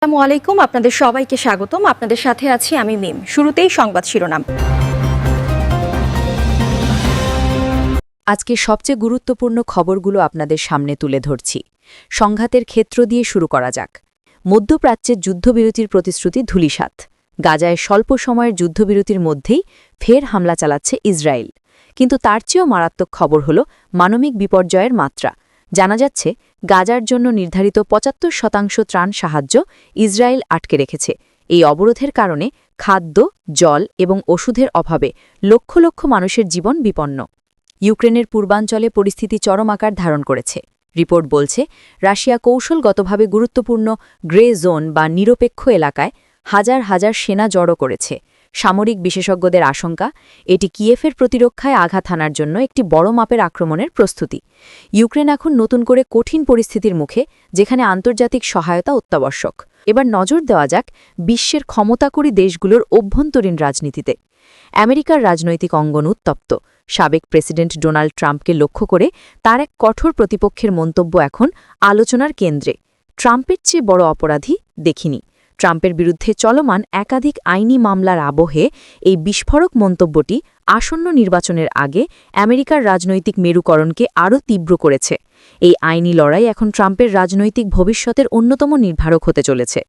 আসসালামু আলাইকুম, আপনাদের সবাইকে স্বাগতম। আপনাদের সাথে আছি আমি মিম। শুরুতেই সংবাদ শিরোনাম। আজকে সবচেয়ে গুরুত্বপূর্ণ খবরগুলো আপনাদের সামনে তুলে ধরছি। সংঘাতের ক্ষেত্র দিয়ে শুরু করা যাক। মধ্যপ্রাচ্যের যুদ্ধবিরতির প্রতিশ্রুতি ধূলিসাৎ। গাজায় স্বল্প সময়ের যুদ্ধবিরতির মধ্যেই ফের হামলা চালাচ্ছে ইসরায়েল। কিন্তু তার চেয়েও মারাত্মক খবর হল মানবিক বিপর্যয়ের মাত্রা। জানা যাচ্ছে গাজার জন্য নির্ধারিত ৭৫% ত্রাণ সাহায্য ইসরায়েল আটকে রেখেছে। এই অবরোধের কারণে খাদ্য, জল এবং ওষুধের অভাবে লক্ষ লক্ষ মানুষের জীবন বিপন্ন। ইউক্রেনের পূর্বাঞ্চলে পরিস্থিতি চরম আকার ধারণ করেছে। রিপোর্ট বলছে রাশিয়া কৌশলগতভাবে গুরুত্বপূর্ণ গ্রে জোন বা নিরপেক্ষ এলাকায় হাজার হাজার সেনা জড়ো করেছে। সামরিক বিশেষজ্ঞদের আশঙ্কা, এটি কিয়েফের প্রতিরক্ষায় আঘাত হানার জন্য একটি বড় মাপের আক্রমণের প্রস্তুতি। ইউক্রেন এখন নতুন করে কঠিন পরিস্থিতির মুখে, যেখানে আন্তর্জাতিক সহায়তা অত্যাবশ্যক। এবার নজর দেওয়া যাক বিশ্বের ক্ষমতাকরী দেশগুলোর অভ্যন্তরীণ রাজনীতিতে। আমেরিকার রাজনৈতিক অঙ্গন উত্তপ্ত। সাবেক প্রেসিডেন্ট ডোনাল্ড ট্রাম্পকে লক্ষ্য করে তার এক কঠোর প্রতিপক্ষের মন্তব্য এখন আলোচনার কেন্দ্রে। ট্রাম্পের চেয়ে বড় অপরাধী দেখিনি। ট্রাম্পের বিরুদ্ধে চলমান একাধিক আইনি মামলার আবহে এই বিস্ফোরক মন্তব্যটি আসন্ন নির্বাচনের আগে আমেরিকার রাজনৈতিক মেরুকরণকে আরও তীব্র করেছে। এই আইনি লড়াই এখন ট্রাম্পের রাজনৈতিক ভবিষ্যতের অন্যতম নির্ধারক হতে চলেছে।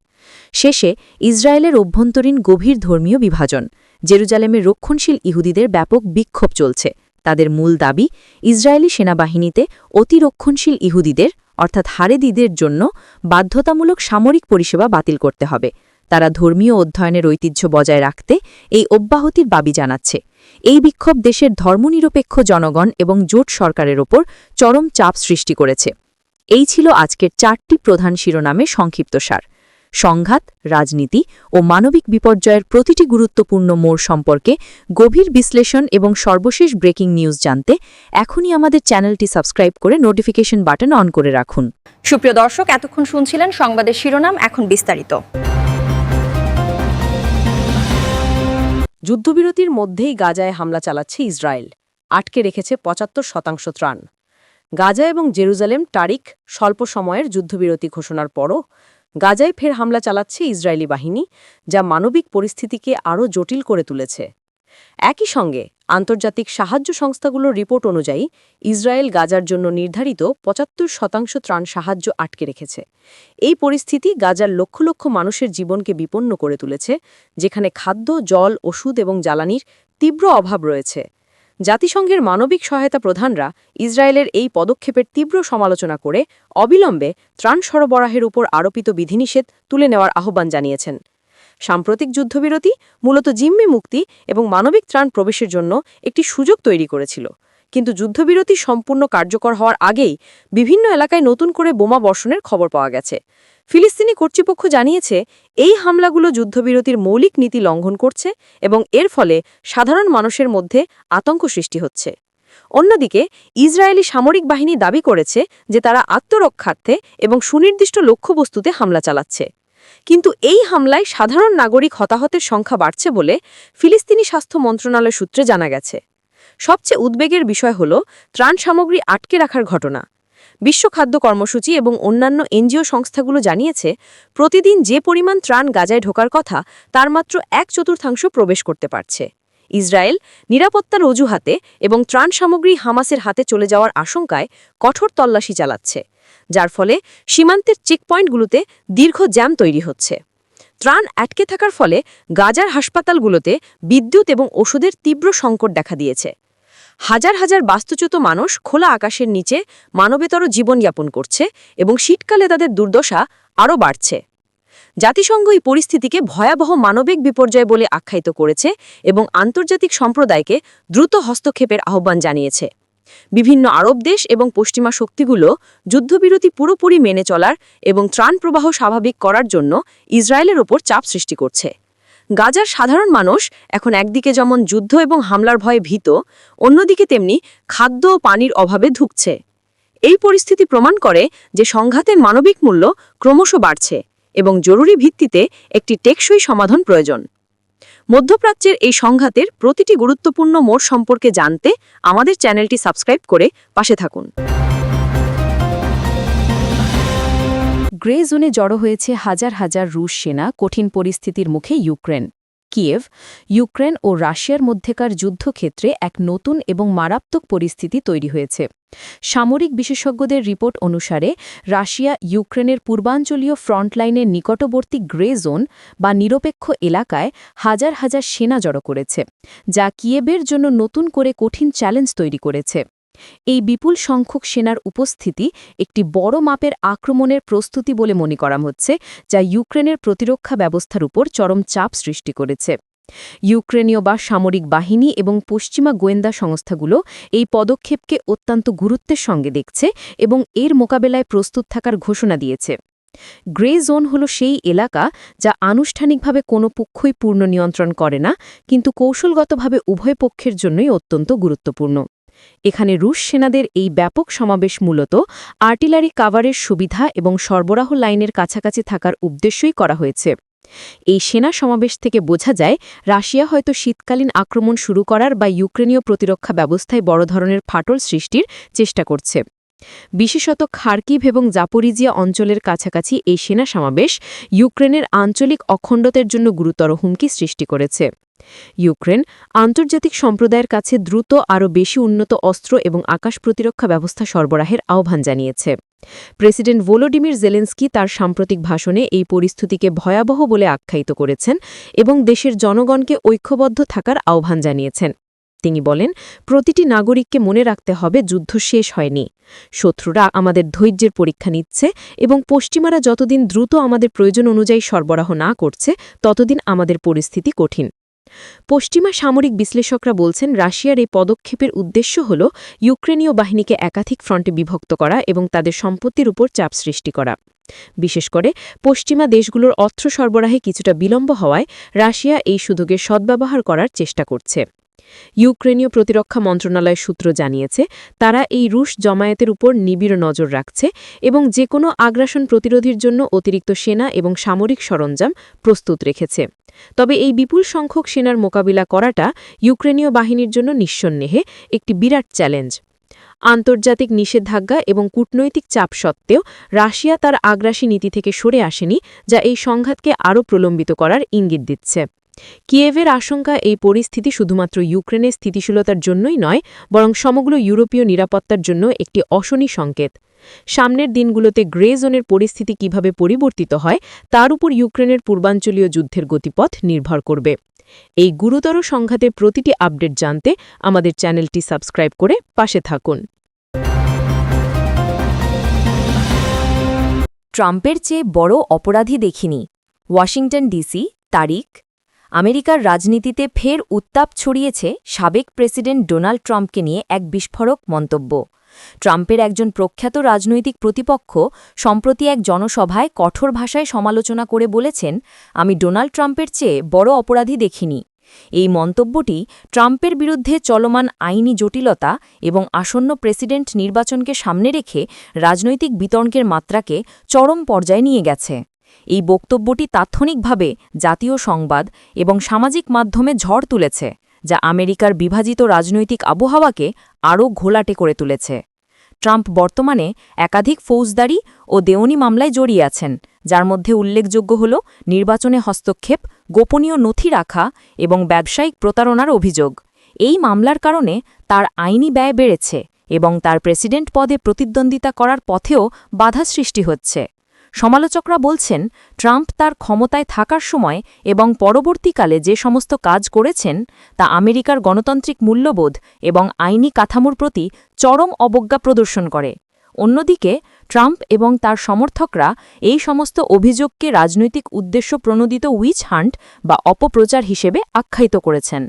শেষে ইসরায়েলের অভ্যন্তরীণ গভীর ধর্মীয় বিভাজন। জেরুজালেমে রক্ষণশীল ইহুদিদের ব্যাপক বিক্ষোভ চলছে। তাদের মূল দাবি, ইসরায়েলি সেনাবাহিনীতে অতিরক্ষণশীল ইহুদিদের অর্থাৎ হারেদিদের জন্য বাধ্যতামূলক সামরিক পরিষেবা বাতিল করতে হবে। তারা ধর্মীয় অধ্যয়নের ঐতিহ্য বজায় রাখতে এই অব্যাহতির দাবি জানাচ্ছে। এই বিক্ষোভ দেশের ধর্মনিরপেক্ষ জনগণ এবং জোট সরকারের ওপর চরম চাপ সৃষ্টি করেছে। এই ছিল আজকের ৪টি প্রধান শিরোনামে সংক্ষিপ্তসার। সংঘাত, রাজনীতি ও মানবিক বিপর্যয়ের প্রতিটি গুরুত্বপূর্ণ মোড় সম্পর্কে গভীর বিশ্লেষণ এবং সর্বশেষ ব্রেকিং নিউজ জানতে এখনই আমাদের চ্যানেলটি সাবস্ক্রাইব করে নোটিফিকেশন বাটন অন করে রাখুন। সুপ্রিয় দর্শক, এতক্ষণ শুনছিলেন সংবাদের শিরোনাম, এখন বিস্তারিত। যুদ্ধবিরতির মধ্যেই গাজায় হামলা চালাচ্ছে ইসরায়েল। আটকে রেখেছে ৭৫% ত্রাণ। গাজা এবং জেরুজালেম তারিখ স্বল্প সময়ের যুদ্ধবিরতি ঘোষণার পরও গাজায় ফের হামলা চালাচ্ছে ইসরায়েলি বাহিনী, যা মানবিক পরিস্থিতিকে আরও জটিল করে তুলেছে। একই সঙ্গে আন্তর্জাতিক সাহায্য সংস্থাগুলোর রিপোর্ট অনুযায়ী ইসরায়েল গাজার জন্য নির্ধারিত ৭৫% ত্রাণ সাহায্য আটকে রেখেছে। এই পরিস্থিতি গাজার লক্ষ লক্ষ মানুষের জীবনকে বিপন্ন করে তুলেছে, যেখানে খাদ্য, জল, ওষুধ এবং জ্বালানির তীব্র অভাব রয়েছে। জাতিসংঘের মানবিক সহায়তা প্রধানরা ইসরায়েলের এই পদক্ষেপের তীব্র সমালোচনা করে অবিলম্বে ত্রাণ সরবরাহের উপর আরোপিত বিধিনিষেধ তুলে নেওয়ার আহ্বান জানিয়েছেন। সাম্প্রতিক যুদ্ধবিরতি মূলত জিম্মি মুক্তি এবং মানবিক ত্রাণ প্রবেশের জন্য একটি সুযোগ তৈরি করেছিল, কিন্তু যুদ্ধবিরতি সম্পূর্ণ কার্যকর হওয়ার আগেই বিভিন্ন এলাকায় নতুন করে বোমা বর্ষণের খবর পাওয়া গেছে। ফিলিস্তিনি কর্তৃপক্ষ জানিয়েছে এই হামলাগুলো যুদ্ধবিরতির মৌলিক নীতি লঙ্ঘন করছে এবং এর ফলে সাধারণ মানুষের মধ্যে আতঙ্ক সৃষ্টি হচ্ছে। অন্যদিকে ইসরায়েলি সামরিক বাহিনী দাবি করেছে যে তারা আত্মরক্ষার্থে এবং সুনির্দিষ্ট লক্ষ্যবস্তুতে হামলা চালাচ্ছে। কিন্তু এই হামলায় সাধারণ নাগরিক হতাহতের সংখ্যা বাড়ছে বলে ফিলিস্তিনি স্বাস্থ্য মন্ত্রণালয় সূত্রে জানা গেছে। সবচেয়ে উদ্বেগের বিষয় হল ত্রাণ সামগ্রী আটকে রাখার ঘটনা। বিশ্ব খাদ্য কর্মসূচি এবং অন্যান্য এনজিও সংস্থাগুলো জানিয়েছে প্রতিদিন যে পরিমাণ ত্রাণ গাজায় ঢোকার কথা তার মাত্র ১/৪ প্রবেশ করতে পারছে। ইসরায়েল নিরাপত্তার অজুহাতে এবং ত্রাণ সামগ্রী হামাসের হাতে চলে যাওয়ার আশঙ্কায় কঠোর তল্লাশি চালাচ্ছে, যার ফলে সীমান্তের চেকপয়েন্টগুলোতে দীর্ঘ জ্যাম তৈরি হচ্ছে। ত্রাণ আটকে থাকার ফলে গাজার হাসপাতালগুলোতে বিদ্যুৎ এবং ওষুধের তীব্র সংকট দেখা দিয়েছে। হাজার হাজার বাস্তুচ্যুত মানুষ খোলা আকাশের নিচে মানবেতর জীবনযাপন করছে এবং শীতকালে তাদের দুর্দশা আরও বাড়ছে। জাতিসংঘ এই পরিস্থিতিকে ভয়াবহ মানবিক বিপর্যয় বলে আখ্যায়িত করেছে এবং আন্তর্জাতিক সম্প্রদায়কে দ্রুত হস্তক্ষেপের আহ্বান জানিয়েছে। বিভিন্ন আরব দেশ এবং পশ্চিমা শক্তিগুলো যুদ্ধবিরতি পুরোপুরি মেনে চলার এবং ত্রাণ প্রবাহ স্বাভাবিক করার জন্য ইসরায়েলের ওপর চাপ সৃষ্টি করছে। গাজার সাধারণ মানুষ এখন একদিকে যেমন যুদ্ধ এবং হামলার ভয়ে ভীত, অন্যদিকে তেমনি খাদ্য ও পানির অভাবে ধুঁকছে। এই পরিস্থিতি প্রমাণ করে যে সংঘাতের মানবিক মূল্য ক্রমশ বাড়ছে এবং জরুরি ভিত্তিতে একটি টেকসই সমাধান প্রয়োজন। মধ্যপ্রাচ্যের এই সংঘাতের প্রতিটি গুরুত্বপূর্ণ মোড় সম্পর্কে জানতে আমাদের চ্যানেলটি সাবস্ক্রাইব করে পাশে থাকুন। গ্রে জোনে জড়ো হয়েছে হাজার হাজার রুশ সেনা কঠিন পরিস্থিতির মুখে ইউক্রেন। কিয়েভ, ইউক্রেন ও রাশিয়ার মধ্যেকার যুদ্ধক্ষেত্রে এক নতুন এবং মারাত্মক পরিস্থিতি তৈরি হয়েছে। সামরিক বিশেষজ্ঞদের রিপোর্ট অনুসারে রাশিয়া ইউক্রেনের পূর্বাঞ্চলীয় ফ্রন্টলাইনের নিকটবর্তী গ্রে জোন বা নিরপেক্ষ এলাকায় হাজার হাজার সেনা জড়ো করেছে, যা কিয়েভের জন্য নতুন করে কঠিন চ্যালেঞ্জ তৈরি করেছে। এই বিপুল সংখ্যক সেনার উপস্থিতি একটি বড় মাপের আক্রমণের প্রস্তুতি বলে মনে করা হচ্ছে, যা ইউক্রেনের প্রতিরক্ষা ব্যবস্থার উপর চরম চাপ সৃষ্টি করেছে। ইউক্রেনীয় বা সামরিক বাহিনী এবং পশ্চিমা গোয়েন্দা সংস্থাগুলো এই পদক্ষেপকে অত্যন্ত গুরুত্বের সঙ্গে দেখছে এবং এর মোকাবেলায় প্রস্তুত থাকার ঘোষণা দিয়েছে। গ্রে জোন হল সেই এলাকা যা আনুষ্ঠানিকভাবে কোনো পক্ষই পূর্ণ নিয়ন্ত্রণ করে না, কিন্তু কৌশলগতভাবে উভয় পক্ষের জন্যই অত্যন্ত গুরুত্বপূর্ণ। এখানে রুশ সেনাদের এই ব্যাপক সমাবেশ মূলত আর্টিলারি কাভারের সুবিধা এবং সরবরাহ লাইনের কাছাকাছি থাকার উদ্দেশ্যই করা হয়েছে। এই সেনা সমাবেশ থেকে বোঝা যায় রাশিয়া হয়তো শীতকালীন আক্রমণ শুরু করার বা ইউক্রেনীয় প্রতিরক্ষা ব্যবস্থায় বড় ধরনের ফাটল সৃষ্টির চেষ্টা করছে। বিশেষত খার্কিভ এবং জাপোরিজিয়া অঞ্চলের কাছাকাছি এই সেনা সমাবেশ ইউক্রেনের আঞ্চলিক অখণ্ডতার জন্য গুরুতর হুমকি সৃষ্টি করেছে। ইউক্রেন আন্তর্জাতিক সম্প্রদায়ের কাছে দ্রুত আরও বেশি উন্নত অস্ত্র এবং আকাশ প্রতিরক্ষা ব্যবস্থা সরবরাহের আহ্বান জানিয়েছে। প্রেসিডেন্ট ভলোডিমির জেলেন্সকি তার সাম্প্রতিক ভাষণে এই পরিস্থিতিকে ভয়াবহ বলে আখ্যায়িত করেছেন এবং দেশের জনগণকে ঐক্যবদ্ধ থাকার আহ্বান জানিয়েছেন। তিনি বলেন, প্রতিটি নাগরিককে মনে রাখতে হবে যুদ্ধ শেষ হয়নি। শত্রুরা আমাদের ধৈর্যের পরীক্ষা নিচ্ছে এবং পশ্চিমারা যতদিন দ্রুত আমাদের প্রয়োজন অনুযায়ী সরবরাহ না করছে ততদিন আমাদের পরিস্থিতি কঠিন। পশ্চিমা সামরিক বিশ্লেষকরা বলছেন, রাশিয়ার এই পদক্ষেপের উদ্দেশ্য হল ইউক্রেনীয় বাহিনীকে একাধিক ফ্রন্টে বিভক্ত করা এবং তাদের সম্পত্তির উপর চাপ সৃষ্টি করা। বিশেষ করে পশ্চিমা দেশগুলোর অর্থ সরবরাহে কিছুটা বিলম্ব হওয়ায় রাশিয়া এই সুযোগের সদ্ব্যবহার করার চেষ্টা করছে। ইউক্রেনীয় প্রতিরক্ষা মন্ত্রণালয় সূত্র জানিয়েছে, তারা এই রুশ জমায়েতের উপর নিবিড় নজর রাখছে এবং যে কোনো আগ্রাসন প্রতিরোধের জন্য অতিরিক্ত সেনা এবং সামরিক সরঞ্জাম প্রস্তুত রেখেছে। তবে এই বিপুল সংখ্যক সেনার মোকাবিলা করাটা ইউক্রেনীয় বাহিনীর জন্য নিঃসন্দেহে একটি বিরাট চ্যালেঞ্জ। আন্তর্জাতিক নিষেধাজ্ঞা এবং কূটনৈতিক চাপ সত্ত্বেও রাশিয়া তার আগ্রাসী নীতি থেকে সরে আসেনি, যা এই সংঘাতকে আরও প্রলম্বিত করার ইঙ্গিত দিচ্ছে। কিয়েভের আশঙ্কা এই পরিস্থিতি শুধুমাত্র ইউক্রেনের স্থিতিশীলতার জন্যই নয়, বরং সমগ্র ইউরোপীয় নিরাপত্তার জন্য একটি অশনি সংকেত। সামনের দিনগুলোতে গ্রে জোনের পরিস্থিতি কিভাবে পরিবর্তিত হয় তার উপর ইউক্রেনের পূর্বাঞ্চলীয় যুদ্ধের গতিপথ নির্ভর করবে। এই গুরুতর সংঘাতের প্রতিটি আপডেট জানতে আমাদের চ্যানেলটি সাবস্ক্রাইব করে পাশে থাকুন। ট্রাম্পের চেয়ে বড় অপরাধী দেখিনি। ওয়াশিংটন ডিসি, তারিখ। আমেরিকার রাজনীতিতে ফের উত্তাপ ছড়িয়েছে সাবেক প্রেসিডেন্ট ডোনাল্ড ট্রাম্পকে নিয়ে এক বিস্ফোরক মন্তব্য। ট্রাম্পের একজন প্রখ্যাত রাজনৈতিক প্রতিপক্ষ সম্প্রতি এক জনসভায় কঠোর ভাষায় সমালোচনা করে বলেছেন, আমি ডোনাল্ড ট্রাম্পের চেয়ে বড় অপরাধী দেখিনি। এই মন্তব্যটি ট্রাম্পের বিরুদ্ধে চলমান আইনি জটিলতা এবং আসন্ন প্রেসিডেন্ট নির্বাচনকে সামনে রেখে রাজনৈতিক বিতর্কের মাত্রাকে চরম পর্যায়ে নিয়ে গেছে। এই বক্তব্যটি তাৎক্ষণিকভাবে জাতীয় সংবাদ এবং সামাজিক মাধ্যমে ঝড় তুলেছে, যা আমেরিকার বিভাজিত রাজনৈতিক আবহাওয়াকে আরও ঘোলাটে করে তুলেছে। ট্রাম্প বর্তমানে একাধিক ফৌজদারি ও দেওয়ানি মামলায় জড়িয়ে আছেন, যার মধ্যে উল্লেখযোগ্য হল নির্বাচনে হস্তক্ষেপ, গোপনীয় নথি রাখা এবং ব্যবসায়িক প্রতারণার অভিযোগ। এই মামলার কারণে তার আইনি ব্যয় বেড়েছে এবং তার প্রেসিডেন্ট পদে প্রতিদ্বন্দ্বিতা করার পথেও বাধা সৃষ্টি হচ্ছে। সমালোচকরা বলছেন, ট্রাম্প তার ক্ষমতায় থাকার সময় এবং পরবর্তীকালে যে সমস্ত কাজ করেছেন তা আমেরিকার গণতান্ত্রিক মূল্যবোধ এবং আইনি কাঠামোর প্রতি চরম অবজ্ঞা প্রদর্শন করে। অন্যদিকে ট্রাম্প এবং তার সমর্থকরা এই সমস্ত অভিযোগকে রাজনৈতিক উদ্দেশ্য প্রণোদিত উইচ হান্ট বা অপপ্রচার হিসেবে আখ্যায়িত করেছেন।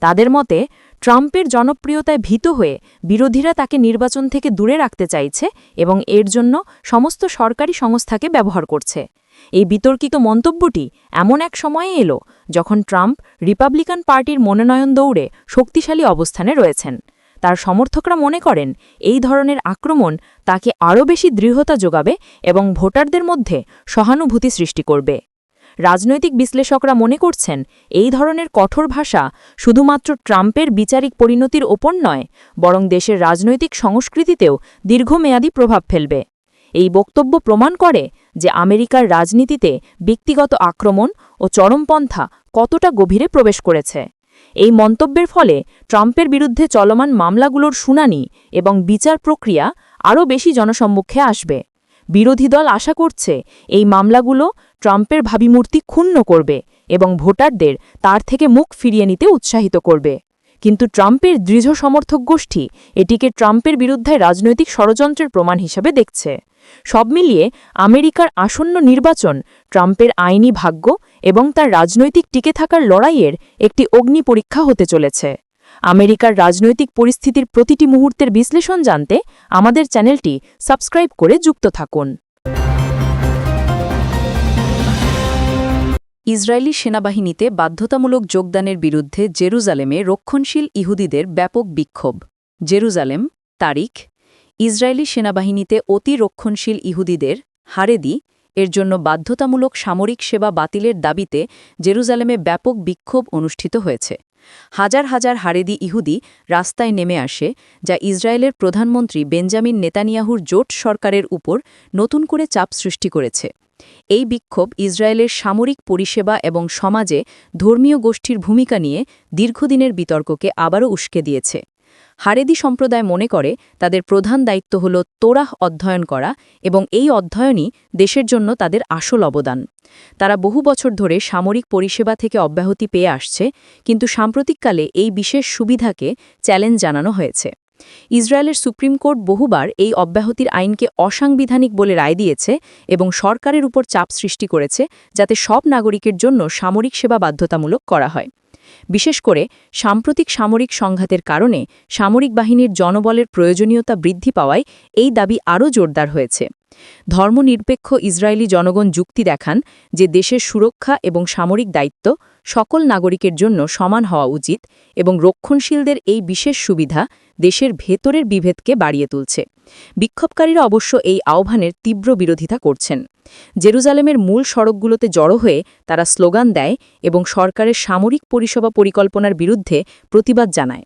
তাদের মতে, ট্রাম্পের জনপ্রিয়তায় ভীত হয়ে বিরোধীরা তাকে নির্বাচন থেকে দূরে রাখতে চাইছে এবং এর জন্য সমস্ত সরকারি সংস্থাকে ব্যবহার করছে। এই বিতর্কিত মন্তব্যটি এমন এক সময়ে এলো যখন ট্রাম্প রিপাবলিকান পার্টির মনোনয়ন দৌড়ে শক্তিশালী অবস্থানে রয়েছেন। তার সমর্থকরা মনে করেন এই ধরনের আক্রমণ তাকে আরও বেশি দৃঢ়তা যোগাবে এবং ভোটারদের মধ্যে সহানুভূতি সৃষ্টি করবে। রাজনৈতিক বিশ্লেষকরা মনে করছেন, এই ধরনের কঠোর ভাষা শুধুমাত্র ট্রাম্পের বিচারিক পরিণতির ওপর নয়, বরং দেশের রাজনৈতিক সংস্কৃতিতেও দীর্ঘমেয়াদী প্রভাব ফেলবে। এই বক্তব্য প্রমাণ করে যে আমেরিকার রাজনীতিতে ব্যক্তিগত আক্রমণ ও চরমপন্থা কতটা গভীরে প্রবেশ করেছে। এই মন্তব্যের ফলে ট্রাম্পের বিরুদ্ধে চলমান মামলাগুলোর শুনানি এবং বিচার প্রক্রিয়া আরও বেশি জনসম্মুখে আসবে। বিরোধী দল আশা করছে এই মামলাগুলো ট্রাম্পের ভাবিমূর্তি ক্ষুণ্ণ করবে এবং ভোটারদের তার থেকে মুখ ফিরিয়ে নিতে উৎসাহিত করবে। কিন্তু ট্রাম্পের দৃঢ় সমর্থক গোষ্ঠী এটিকে ট্রাম্পের বিরুদ্ধে রাজনৈতিক ষড়যন্ত্রের প্রমাণ হিসেবে দেখছে। সব মিলিয়ে আমেরিকার আসন্ন নির্বাচন ট্রাম্পের আইনি ভাগ্য এবং তার রাজনৈতিক টিকে থাকার লড়াইয়ের একটি অগ্নি পরীক্ষা হতে চলেছে। আমেরিকার রাজনৈতিক পরিস্থিতির প্রতিটি মুহূর্তের বিশ্লেষণ জানতে আমাদের চ্যানেলটি সাবস্ক্রাইব করে যুক্ত থাকুন। ইসরায়েলি সেনাবাহিনীতে বাধ্যতামূলক যোগদানের বিরুদ্ধে জেরুজালেমে রক্ষণশীল ইহুদিদের ব্যাপক বিক্ষোভ। জেরুজালেম, তারিখ। ইসরায়েলি সেনাবাহিনীতে অতি রক্ষণশীল ইহুদিদের হারেদি এর জন্য বাধ্যতামূলক সামরিক সেবা বাতিলের দাবিতে জেরুজালেমে ব্যাপক বিক্ষোভ অনুষ্ঠিত হয়েছে। হাজার হাজার হারেদি ইহুদি রাস্তায় নেমে আসে, যা ইসরায়েলের প্রধানমন্ত্রী বেঞ্জামিন নেতানিয়াহুর জোট সরকারের উপর নতুন করে চাপ সৃষ্টি করেছে। এই বিক্ষোভ ইসরায়েলের সামরিক পরিষেবা এবং সমাজে ধর্মীয় গোষ্ঠীর ভূমিকা নিয়ে দীর্ঘদিনের বিতর্ককে আবারও উস্কে দিয়েছে। হারেদি সম্প্রদায় মনে করে তাদের প্রধান দায়িত্ব হল তোরাহ অধ্যয়ন করা এবং এই অধ্যয়নই দেশের জন্য তাদের আসল অবদান। তারা বহু বছর ধরে সামরিক পরিষেবা থেকে অব্যাহতি পেয়ে আসছে, কিন্তু সাম্প্রতিককালে এই বিশেষ সুবিধাকে চ্যালেঞ্জ জানানো হয়েছে। ইসরায়েলের সুপ্রিম কোর্ট বহুবার এই অব্যাহতির আইনকে অসাংবিধানিক বলে রায় দিয়েছে এবং সরকারের উপর চাপ সৃষ্টি করেছে যাতে সব নাগরিকের জন্য সামরিক সেবা বাধ্যতামূলক করা হয়। বিশেষ করে সাম্প্রতিক সামরিক সংঘাতের কারণে সামরিক বাহিনীর জনবলের প্রয়োজনীয়তা বৃদ্ধি পাওয়ায় এই দাবি আরও জোরদার হয়েছে। ধর্মনিরপেক্ষ ইসরায়েলি জনগণ যুক্তি দেখান যে দেশের সুরক্ষা এবং সামরিক দায়িত্ব সকল নাগরিকের জন্য সমান হওয়া উচিত এবং রক্ষণশীলদের এই বিশেষ সুবিধা দেশের ভেতরের বিভেদকে বাড়িয়ে তুলছে। বিক্ষোভকারীরা অবশ্য এই আহ্বানের তীব্র বিরোধিতা করছেন। জেরুজালেমের মূল সড়কগুলোতে জড়ো হয়ে তারা স্লোগান দেয় এবং সরকারের সামরিক পরিষেবা পরিকল্পনার বিরুদ্ধে প্রতিবাদ জানায়।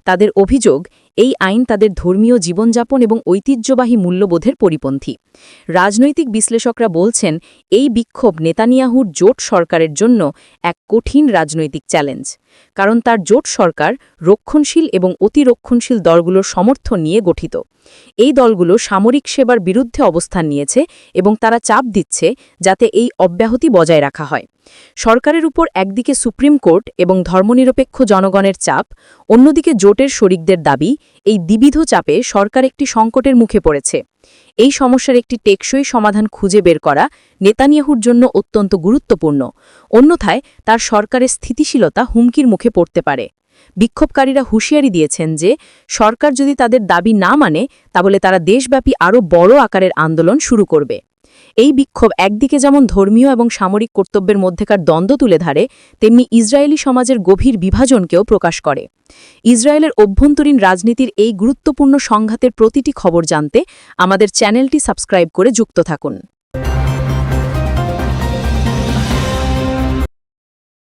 তাদের অভিযোগ, এই আইন তাদের ধর্মীয় জীবনযাপন এবং ঐতিহ্যবাহী মূল্যবোধের পরিপন্থী। রাজনৈতিক বিশ্লেষকরা বলছেন, এই বিক্ষোভ নেতানিয়াহুর জোট সরকারের জন্য এক কঠিন রাজনৈতিক চ্যালেঞ্জ, কারণ তার জোট সরকার রক্ষণশীল এবং অতিরক্ষণশীল দলগুলোর সমর্থন নিয়ে গঠিত। এই দলগুলো সামরিক সেবার বিরুদ্ধে অবস্থান নিয়েছে এবং তারা চাপ দিচ্ছে যাতে এই অব্যাহতি বজায় রাখা হয়। সরকারের উপর একদিকে সুপ্রিম কোর্ট এবং ধর্মনিরপেক্ষ জনগণের চাপ, অন্যদিকে জোটের শরিকদের দাবি, এই দ্বিবিধ চাপে সরকার একটি সংকটের মুখে পড়েছে। এই সমস্যার একটি টেকসই সমাধান খুঁজে বের করা নেতানিয়াহুর জন্য অত্যন্ত গুরুত্বপূর্ণ, অন্যথায় তার সরকারের স্থিতিশীলতা হুমকির মুখে পড়তে পারে। বিক্ষোভকারীরা হুঁশিয়ারি দিয়েছেন যে সরকার যদি তাদের দাবি না মানে তাহলে তারা দেশব্যাপী আরও বড় আকারের আন্দোলন শুরু করবে। এই বিক্ষোভ একদিকে যেমন ধর্মীয় এবং সামরিক কর্তব্যের মধ্যেকার দ্বন্দ্ব তুলে ধরে, তেমনি ইসরায়েলি সমাজের গভীর বিভাজনকেও প্রকাশ করে। ইসরায়েলের অভ্যন্তরীণ রাজনীতির এই গুরুত্বপূর্ণ সংঘাতের প্রতিটি খবর জানতে আমাদের চ্যানেলটি সাবস্ক্রাইব করে যুক্ত থাকুন।